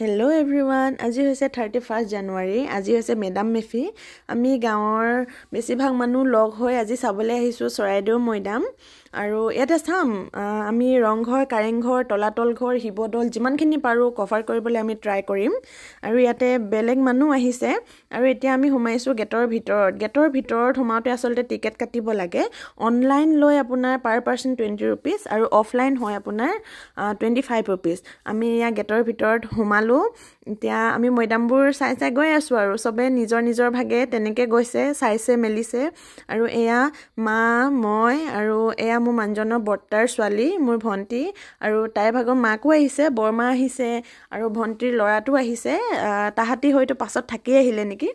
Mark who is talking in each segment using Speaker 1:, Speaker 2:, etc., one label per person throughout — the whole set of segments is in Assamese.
Speaker 1: Hello everyone, আজি হৈছে 31 জানুৱাৰী, আজি হৈছে মেডাম মেফি। আমি গাঁৱৰ বেছিভাগ মানুহ লগ হৈ আজি চাবলৈ আহিছোঁ চৰাইদেউ মৈদাম। আৰু ইয়াতে চাম আমি ৰংঘৰ, কাৰেংঘৰ, তলাতল ঘৰ, শিৱদৌল যিমানখিনি পাৰোঁ কভাৰ কৰিবলৈ আমি ট্ৰাই কৰিম। আৰু ইয়াতে বেলেগ মানুহ আহিছে আৰু এতিয়া আমি সোমাইছোঁ গেটৰ ভিতৰত। গেটৰ ভিতৰত সোমাওঁতে আচলতে টিকেট কাটিব লাগে। অনলাইন লৈ আপোনাৰ পাৰ পাৰ্চন 20 rupees আৰু অফলাইন হয় আপোনাৰ 25 rupees। আমি ইয়াৰ গেটৰ ভিতৰত সোমালোঁ। এতিয়া আমি মৈদামবোৰ চাই গৈ আছোঁ আৰু চবে নিজৰ ভাগে তেনেকৈ গৈছে, চাইছে মেলিছে। আৰু এয়া মা, মই আৰু এয়া মোৰ মানুহজনৰ বৰ্তাৰ ছোৱালী, মোৰ ভণ্টি, আৰু তাইৰ ভাগৰ মাকো আহিছে, বৰমা আহিছে আৰু ভণ্টিৰ ল'ৰাটো আহিছে। তাহাঁতি হয়তো পাছত থাকি আহিলে নেকি,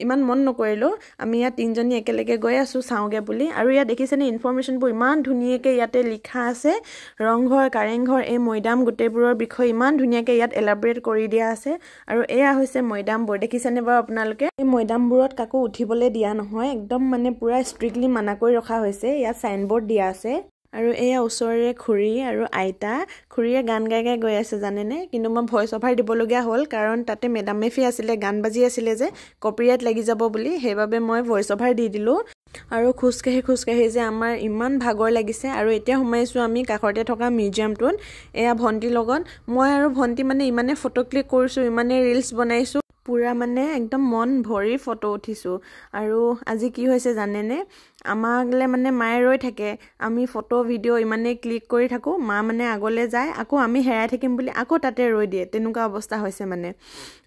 Speaker 1: ইমান মন নকৰিলোঁ। আমি ইয়াত তিনিজনী একেলগে গৈ আছোঁ চাওঁগৈ বুলি। আৰু ইয়াত দেখিছেনে ইনফৰমেশ্যনবোৰ ইমান ধুনীয়াকৈ ইয়াতে লিখা আছে। ৰংঘৰ, কাৰেংঘৰ, এই মৈদাম গোটেইবোৰৰ বিষয়ে ইমান ধুনীয়াকৈ ইয়াত এলাবৰেট কৰি দিয়া আছে। আৰু এয়া হৈছে মৈদামবোৰ, দেখিছেনে বাৰু আপোনালোকে? এই মৈদামবোৰত কাকো উঠিবলৈ দিয়া নহয়, একদম মানে পূৰা ষ্ট্ৰিক্টলি মানা কৰি ৰখা হৈছে। ইয়াত চাইনবোৰ্ড দিয়া আছে। আৰু এয়া ওচৰৰে খুৰী আৰু আইতা। খুৰীয়ে গান গাই গৈ আছে জানেনে, কিন্তু মই ভইচ অভাৰ দিবলগীয়া হ'ল কাৰণ তাতে মেডাম মেফি আছিলে, গান বাজি আছিলে যে কপিৰাইট লাগি যাব বুলি, সেইবাবে মই ভইচ অভাৰ দি দিলোঁ। আৰু খোজকাঢ়ি যে আমাৰ ইমান ভাগৰ লাগিছে। আৰু এতিয়া সোমাইছোঁ আমি কাষতে থকা মিউজিয়ামটোত। এয়া ভণ্টিৰ লগত মই আৰু ভণ্টি মানে ইমানে ফটো ক্লিক কৰিছোঁ, ইমানে ৰিলছ বনাইছোঁ, পূৰা মানে একদম মন ভৰি ফটো উঠিছোঁ। আৰু আজি কি হৈছে জানেনে, আমাকলে মানে মায়ে ৰৈ থাকে, আমি ফটো ভিডিঅ' ইমানেই ক্লিক কৰি থাকোঁ, মা মানে আগলৈ যায়, আকৌ আমি হেৰাই থাকিম বুলি আকৌ তাতে ৰৈ দিয়ে, তেনেকুৱা অৱস্থা হৈছে মানে।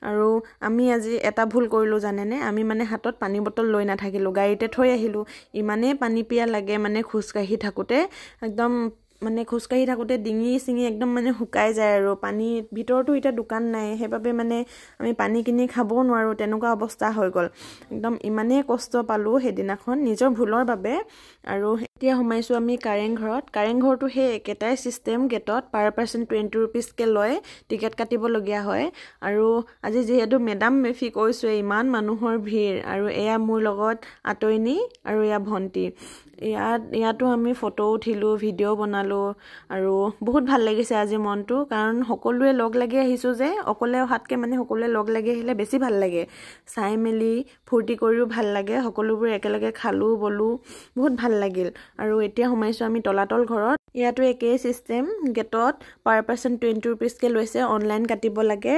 Speaker 1: আৰু আমি আজি এটা ভুল কৰিলোঁ জানেনে, আমি মানে হাতত পানী বটল লৈ নাথাকিলোঁ, গাড়ীতে থৈ আহিলোঁ। ইমানেই পানী পিয়াহ লাগে মানে খোজকাঢ়ি থাকোঁতে, একদম মানে খোজকাঢ়ি থাকোঁতে ডিঙি চিঙি একদম মানে শুকাই যায়। আৰু পানীৰ ভিতৰতো এতিয়া দোকান নাই, সেইবাবে মানে আমি পানী কিনি খাবও নোৱাৰোঁ, তেনেকুৱা অৱস্থা হৈ গ'ল। একদম ইমানেই কষ্ট পালোঁ সেইদিনাখন নিজৰ ভুলৰ বাবে। আৰু এতিয়া সোমাইছোঁ আমি কাৰেংঘৰত। কাৰেংঘৰটো সেই একেটাই ছিষ্টেম, গেটত পাৰ পাৰ্চন 20 rupeesকৈ লয়, টিকেট কাটিবলগীয়া হয়। আৰু আজি যিহেতু মেডাম মেফি কৈছোঁৱে, ইমান মানুহৰ ভিৰ। আৰু এয়া মোৰ লগত আতৈনী আৰু এয়া ভণ্টি। ইয়াতো আমি ফটো উঠিলোঁ, ভিডিঅ' বনালোঁ। আৰু বহুত ভাল লাগিছে আজি মনটো, কাৰণ সকলোৱে লগ লাগি আহিছোঁ যে, অকলে অহাতকৈ মানে সকলোৱে লগ লাগি আহিলে বেছি ভাল লাগে। চাই মেলি ফূৰ্তি কৰিও ভাল লাগে, সকলোবোৰ একেলগে খালোঁ বলোঁ, বহুত ভাল লাগিল। আৰু এতিয়া সোমাইছোঁ আমি তলাতল ঘৰত। ইয়াতো একেই ছিষ্টেম, গেটত পাৰ পাৰ্চন 20 rupeesকৈ লৈছে, অনলাইন কাটিব লাগে।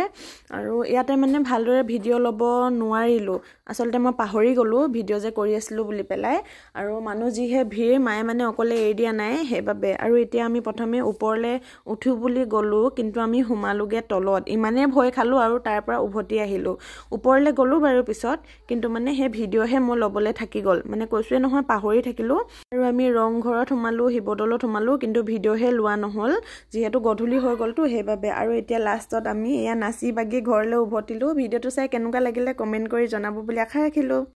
Speaker 1: আৰু ইয়াতে মানে ভালদৰে ভিডিঅ' ল'ব নোৱাৰিলোঁ, আচলতে মই পাহৰি গ'লোঁ ভিডিঅ' যে কৰি আছিলোঁ বুলি পেলাই। আৰু মানুহ যিহে ভিৰ, মায়ে মানে অকলে এৰি দিয়া নাই সেইবাবে। আৰু এতিয়া আমি প্ৰথমে ওপৰলৈ উঠোঁ বুলি গ'লোঁ, কিন্তু আমি সোমালোগৈ তলত, ইমানেই ভয় খালোঁ আৰু তাৰ পৰা উভতি আহিলোঁ। ওপৰলৈ গ'লোঁ বাৰু পিছত, কিন্তু মানে সেই ভিডিঅ'হে মোৰ ল'বলৈ থাকি গ'ল, মানে কৈছোঁৱে নহয় পাহৰি থাকিলোঁ। আৰু আমি ৰংঘৰত সোমালোঁ, শিৱদৌলত সোমালোঁ, কিন্তু ভিডিঅ'হে লোৱা নহ'ল, যিহেতু গধূলি হৈ গ'লতো সেইবাবে। আৰু এতিয়া লাষ্টত আমি এয়া নাচি বাগি ঘৰলৈ উভতিলোঁ। ভিডিঅ'টো চাই কেনেকুৱা লাগিলে কমেণ্ট কৰি জনাব বুলি আশা ৰাখিলোঁ।